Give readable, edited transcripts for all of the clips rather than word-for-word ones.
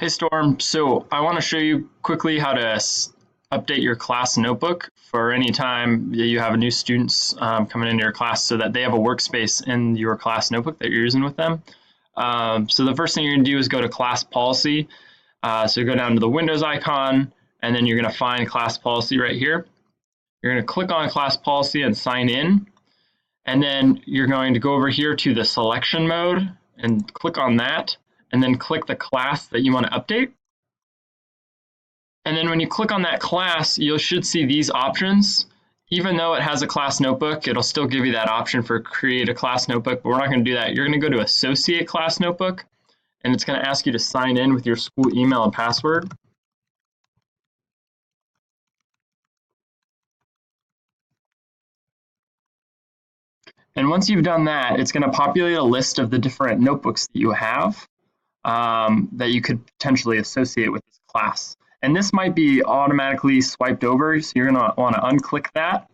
Hey Storm, so I want to show you quickly how to update your class notebook for any time that you have new students coming into your class so that they have a workspace in your class notebook that you're using with them. So the first thing you're going to do is go to class policy. So you go down to the Windows icon, and then you're going to find class policy right here. You're going to click on class policy and sign in. And then you're going to go over here to the selection mode and click on that, and then click the class that you want to update. And then when you click on that class, you should see these options. Even though it has a class notebook, it'll still give you that option for create a class notebook, but we're not going to do that. You're going to go to associate class notebook, and it's going to ask you to sign in with your school email and password. And once you've done that, it's going to populate a list of the different notebooks that you have that you could potentially associate with this class. And this might be automatically swiped over, so you're going to want to unclick that.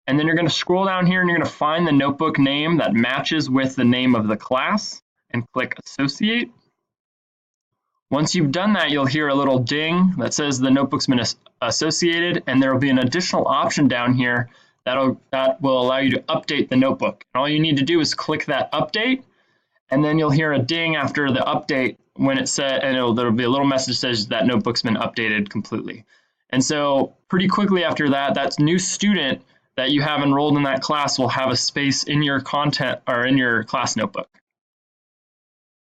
And then you're going to scroll down here and you're going to find the notebook name that matches with the name of the class and click Associate. Once you've done that, you'll hear a little ding that says the notebook's been associated, and there will be an additional option down here that will allow you to update the notebook. And all you need to do is click that update, and then you'll hear a ding after the update when it says, and there'll be a little message that says that notebook's been updated completely. And so pretty quickly after that, that new student that you have enrolled in that class will have a space in your content or in your class notebook.